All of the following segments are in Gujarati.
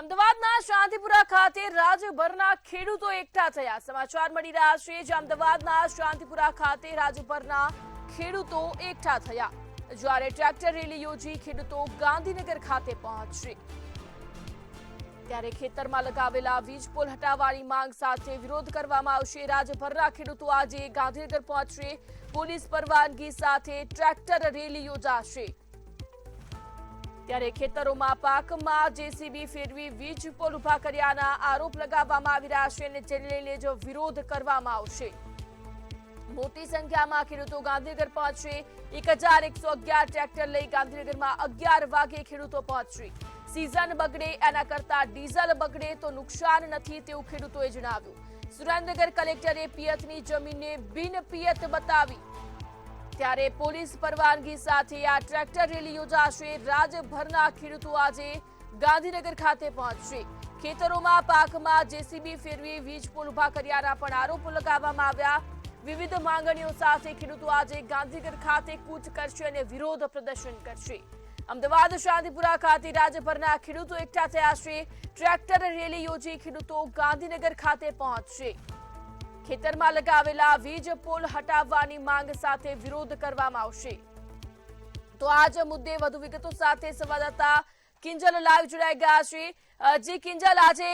અમદાવાદના શાંતિપુરા ખાતે રાજ્યભરના ખેડૂતો એકઠા થયા। સમાચાર મળી રહ્યા છે જે અમદાવાદના શાંતિપુરા ખાતે રાજ્યભરના ખેડૂતો એકઠા થયા, જ્યારે ટ્રેક્ટર રેલી યોજી ખેડૂતો ગાંધીનગર ખાતે પહોંચશે। ત્યારે ખેતરમાં લગાવેલા વીજ પોલ હટાવવાની માંગ સાથે વિરોધ કરવામાં આવશે। રાજ્યભરના ખેડૂતો આજે ગાંધીનગર પહોંચશે। પોલીસ પરવાનગી સાથે ટ્રેક્ટર રેલી યોજાશે। ત્યારે ખેતરોમાં પાકમાં જેસીબી ફેરવી વીજ પોલ ઉભા કર્યાના આરોપ લગાવવામાં આવી રહ્યા છે અને જેને લઈને જો વિરોધ કરવામાં આવશે। મોટી સંખ્યામાં ખેડૂતો ગાંધીનગર પહોંચશે। 1111 ટ્રેક્ટર લઈ ગાંધીનગરમાં 11 વાગે ખેડૂતો પહોંચશે। સીઝન બગડે એના કરતા ડીઝલ બગડે તો નુકસાન નથી તેવું ખેડૂતોએ જણાવ્યું। સુરેન્દ્રનગર કલેક્ટરે પિયતની જમીનને બિન પિયત બતાવી, ત્યારે પોલીસ પરવાનગી સાથે આ ટ્રેક્ટર રેલી યોજાશે। રાજ્યભરના ખેડૂતો આજે ગાંધીનગર ખાતે પહોંચશે। ખેતરોમાં પાકમાં જેસીબી ફેરવી વીજ પોલ ઉભા કર્યાના પણ આરોપો લગાવવામાં આવ્યા। વિવિધ માંગણીઓ સાથે ખેડૂતો આજે ગાંધીનગર ખાતે કૂચ કરશે અને વિરોધ પ્રદર્શન કરશે। અમદાવાદ શાંતિપુરા ખાતે રાજ્યભરના ખેડૂતો એકઠા થયા છે। ટ્રેક્ટર રેલી યોજી ખેડૂતો ગાંધીનગર ખાતે પહોંચશે। ખેતરમાં લગાવેલા વીજ પોલ હટાવવાની માંગ સાથે વિરોધ કરવામાં આવશે। તો આજ મુદ્દે વધુ વિગતો સાથે સંવાદદાતા કિંજલ લાઈવ જોડાઈ ગયા છે। જી કિંજલ, આજે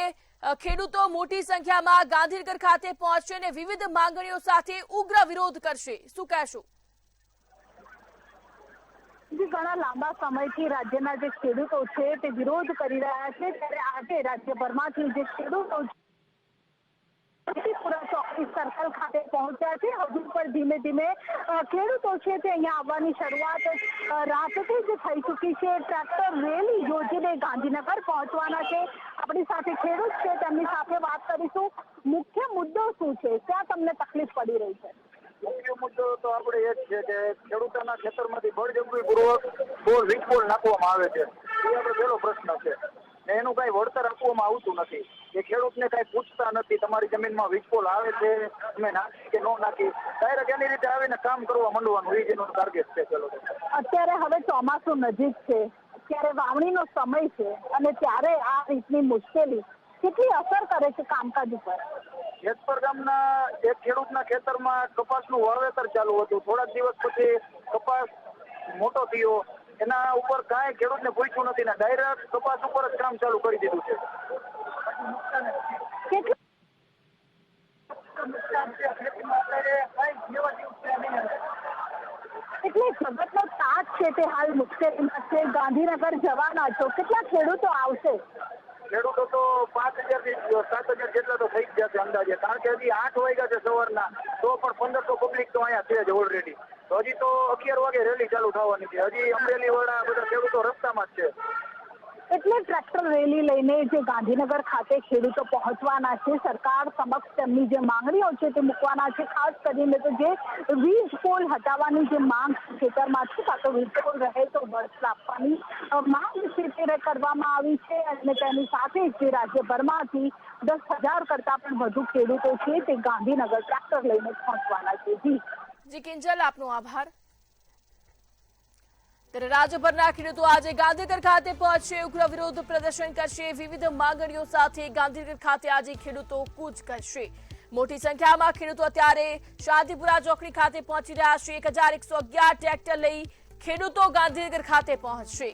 ખેડૂતો મોટી સંખ્યામાં ગાંધીનગર ખાતે પહોંચશે અને વિવિધ માંગણીઓ સાથે ઉગ્ર વિરોધ કરશે, શું કહેશો? ઘણા લાંબા સમયથી રાજ્યના જે ખેડૂતો છે તે વિરોધ કરી રહ્યા છે, ત્યારે આજે રાજ્યભરમાંથી જે ખેડૂતો શાંતિપુરા ચોકડી સર્કલ ખાતે પહોંચ્યા છે। હજુ પણ ધીમે ધીમે ખેડૂતો છે તે અહીંયા આવવાની શરૂઆત રાતથી જ થઈ ચૂકી છે। ટ્રેક્ટર રેલી યોજીને ગાંધીનગર પહોંચવાના છે। આપણી સાથે ખેડૂત છે, તેમની સાથે વાત કરીશું। મુખ્ય મુદ્દો શું છે, ક્યાં તમને તકલીફ પડી રહી છે? મુખ્ય મુદ્દો તો આપણે એ જ છે કે ખેડૂતોના ખેતરમાંથી બળજબરીપૂર્વક વીજ પોલ નાખવામાં આવે છે, એ આપણો પહેલો પ્રશ્ન છે। એનું કઈ વળતર આપવામાં આવતું નથી, એ ખેડૂતને કઈ પૂછતા નથી તમારી જમીનમાં વીજ પોલ આવે છે તમે નાખી કે ન નાખી, ડાયરેક્ટ એની રીતે આવીને કામ કરવા માંડવાનું, એ જેનો ટાર્ગેટ છે પેલો। અત્યારે હવે ચોમાસું નજીક છે, ત્યારે વાવણીનો સમય છે અને ત્યારે આ રીતની મુશ્કેલી કેટલી અસર કરે છે કામકાજ ઉપર? જેતપર ગામના એક ખેડૂતના ખેતરમાં કપાસનું વાવેતર ચાલુ હતું, થોડાક દિવસ પછી કપાસ મોટો થયો, એના ઉપર કાંઈ ખેડૂતને પૂછ્યું નથી ને ડાયરેક્ટ કપાસ ઉપર જ કામ ચાલુ કરી દીધું છે। એટલે જગતનો તાત છે તે હાલ મુશ્કેલીમાં છે। ગાંધીનગર જવાના છો, કેટલા ખેડૂતો આવશે? ખેડૂતો તો 5000 થી 7000 જેટલા તો થઈ જ જશે અંદાજે, કારણ કે હજી 8 વાગ્યા છે સવારના, તો પણ 1500 પબ્લિક તો અહીંયા છે જ ઓલરેડી। તો હજી તો 11 વાગે રેલી ચાલુ થવાની છે, હજી અમરેલી વાળા બધા ખેડૂતો રસ્તામાં જ છે। એટલે ટ્રેક્ટર રેલી લઈને જે ગાંધીનગર ખાતે ખેડૂતો પહોંચવાના છે, સરકાર સમક્ષ તેમની જે માંગણીઓ છે તે મૂકવાના છે। ખાસ કરીને તો જે વીજ પોલ હટાવવાની જે માંગ ખેતરમાંથી કાં તો વીજ પોલ રહે તો વળતર આપવાની માંગ છે તે કરવામાં આવી છે અને તેની સાથે જ રાજ્યભરમાંથી 10,000 કરતા પણ વધુ ખેડૂતો છે તે ગાંધીનગર ટ્રેક્ટર લઈને પહોંચવાના છે। જી કિંજલ, આપનો આભાર। ત્યારે રાજ્યભરના ખેડૂતો આજે ગાંધીનગર ખાતે પહોંચશે, ઉગ્ર વિરોધ પ્રદર્શન કરશે। વિવિધ માંગણીઓ સાથે ગાંધીનગર ખાતે આજે ખેડૂતો કૂચ કરશે। મોટી સંખ્યામાં ખેડૂતો અત્યારે શાંતિપુરા ચોકડી ખાતે પહોંચી રહ્યા છે। 1111 ટ્રેક્ટર લઈ ખેડૂતો ગાંધીનગર ખાતે પહોંચશે।